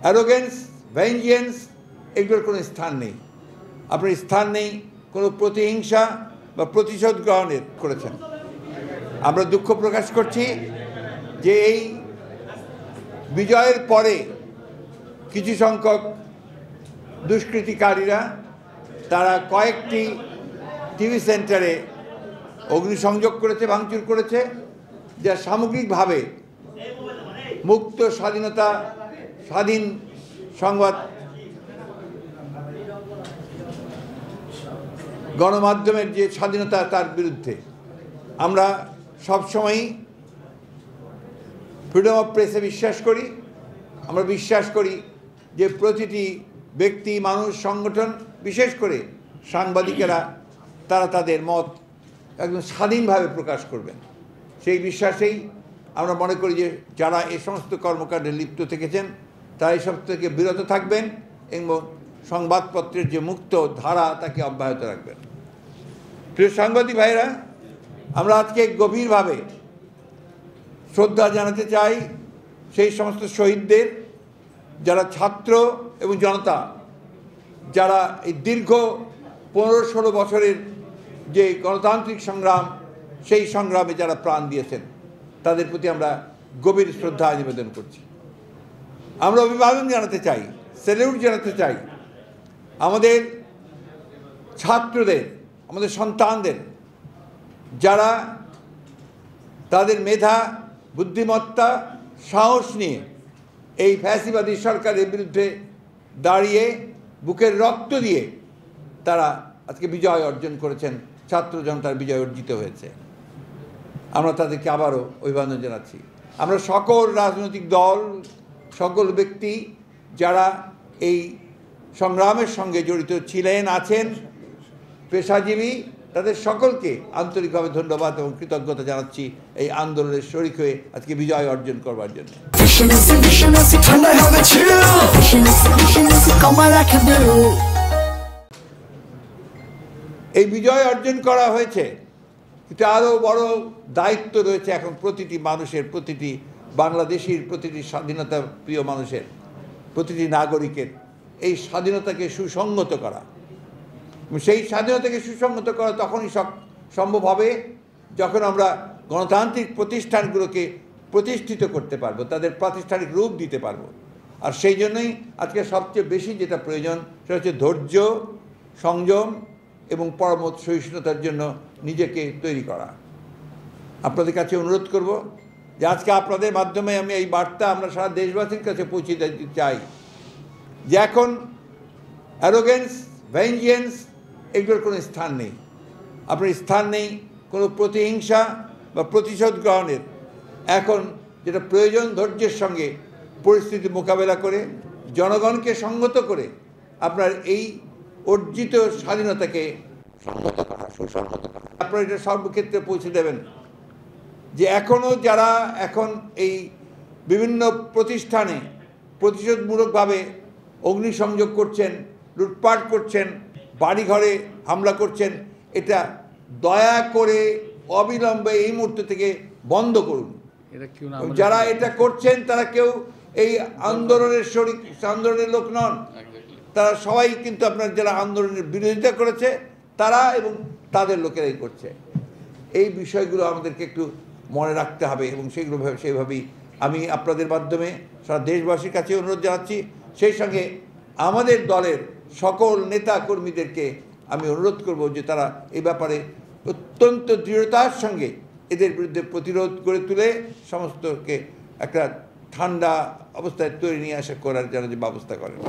Arrogance, ভেঞ্জিয়েন্স এগুলোর কোনো স্থান নেই। আপনার স্থান নেই কোনো প্রতিহিংসা বা প্রতিশোধ গ্রহণের করেছেন। আমরা দুঃখ প্রকাশ করছি যে এই বিজয়ের পরে কিছু সংখ্যক দুষ্কৃতিকারীরা তারা কয়েকটি টিভি সেন্টারে অগ্নিসংযোগ করেছে, ভাঙচুর করেছে, যা সামগ্রিকভাবে মুক্ত স্বাধীন সংবাদ গণমাধ্যমের যে স্বাধীনতা তার বিরুদ্ধে। আমরা সবসময়ই ফ্রিডম অফ প্রেসে বিশ্বাস করি। আমরা বিশ্বাস করি যে প্রতিটি ব্যক্তি, মানুষ, সংগঠন, বিশেষ করে সাংবাদিকেরা তারা তাদের মত একদম স্বাধীনভাবে প্রকাশ করবেন। সেই বিশ্বাসেই আমরা মনে করি যে যারা এই সমস্ত কর্মকাণ্ডে লিপ্ত থেকেছেন তারা এইসব থেকে বিরত থাকবেন এবং সংবাদপত্রের যে মুক্ত ধারা তাকে অব্যাহত রাখবেন। প্রিয় সাংবাদিক ভাইরা, আমরা আজকে গভীরভাবে শ্রদ্ধা জানাতে চাই সেই সমস্ত শহীদদের, যারা ছাত্র এবং জনতা, যারা এই দীর্ঘ 15-16 বছরের যে গণতান্ত্রিক সংগ্রাম, সেই সংগ্রামে যারা প্রাণ দিয়েছেন, তাদের প্রতি আমরা গভীর শ্রদ্ধা নিবেদন করছি। আমরা অভিবাদন জানাতে চাই, স্যালিউট জানাতে চাই আমাদের ছাত্রদের, আমাদের সন্তানদের, যারা তাদের মেধা, বুদ্ধিমত্তা, সাহস নিয়ে এই ফ্যাসিবাদী সরকারের বিরুদ্ধে দাঁড়িয়ে বুকের রক্ত দিয়ে তারা আজকে বিজয় অর্জন করেছেন, ছাত্র জনতার বিজয় অর্জিত হয়েছে। আমরা তাদেরকে আবারও অভিবাদন জানাচ্ছি। আমরা সকল রাজনৈতিক দল, সকল ব্যক্তি যারা এই সংগ্রামের সঙ্গে জড়িত ছিলেন, আছেন, পেশাজীবী, তাদের সকলকে আন্তরিকভাবে ধন্যবাদ এবং কৃতজ্ঞতা জানাচ্ছি এই আন্দোলনের শরিক হয়ে আজকে বিজয় অর্জন করবার জন্য। এই বিজয় অর্জন করা হয়েছে, কিন্তু আরও বড় দায়িত্ব রয়েছে এখন প্রতিটি মানুষের, প্রতিটি বাংলাদেশির, প্রতিটি স্বাধীনতা প্রিয় মানুষের, প্রতিটি নাগরিকের এই স্বাধীনতাকে সুসংহত করা। সেই স্বাধীনতাকে সুসংহত করা তখনই সম্ভব হবে যখন আমরা গণতান্ত্রিক প্রতিষ্ঠানগুলোকে প্রতিষ্ঠিত করতে পারবো, তাদের প্রাতিষ্ঠানিক রূপ দিতে পারবো। আর সেই জন্যই আজকে সবচেয়ে বেশি যেটা প্রয়োজন সেটা হচ্ছে ধৈর্য, সংযম এবং পরম সহিষ্ণুতার জন্য নিজেকে তৈরি করা। আপনাদের কাছে অনুরোধ করব যে আজকে আপনাদের মাধ্যমে আমি এই বার্তা আমরা সারা দেশবাসীর কাছে পৌঁছে দিতে চাই যে এখন অ্যারোগেন্স, ভেঞ্জিয়েন্স এগুলোর কোনো স্থান নেই। আপনার স্থান নেই কোনো প্রতিহিংসা বা প্রতিশোধ গ্রহণের। এখন যেটা প্রয়োজন, ধৈর্যের সঙ্গে পরিস্থিতি মোকাবেলা করে, জনগণকে সংহত করে আপনার এই অর্জিত স্বাধীনতাকে সংহত করা, সুসংহত করা। আপনারা এটা সর্বক্ষেত্রে পৌঁছে দেবেন যে এখনও যারা এখন এই বিভিন্ন প্রতিষ্ঠানে প্রতিশোধমূলকভাবে অগ্নিসংযোগ করছেন, লুটপাট করছেন, বাড়িঘরে হামলা করছেন, এটা দয়া করে অবিলম্বে এই মুহূর্ত থেকে বন্ধ করুন। যারা এটা করছেন তারা কেউ এই আন্দোলনের আন্দোলনের লোক নন, তারা সবাই কিন্তু আপনার যারা আন্দোলনের বিরোধিতা করেছে তারা এবং তাদের লোকেরাই করছে। এই বিষয়গুলো আমাদেরকে একটু মনে রাখতে হবে এবং সেগুলো সেইভাবেই আমি আপনাদের মাধ্যমে সারা দেশবাসীর কাছে অনুরোধ জানাচ্ছি। সেই সঙ্গে আমাদের দলের সকল নেতা কর্মীদেরকে আমি অনুরোধ করব যে তারা এই ব্যাপারে অত্যন্ত দৃঢ়তার সঙ্গে এদের বিরুদ্ধে প্রতিরোধ গড়ে তুলে সমস্তকে একটা ঠান্ডা অবস্থায় তৈরি নিয়ে আসা করার যেন যে ব্যবস্থা করেন।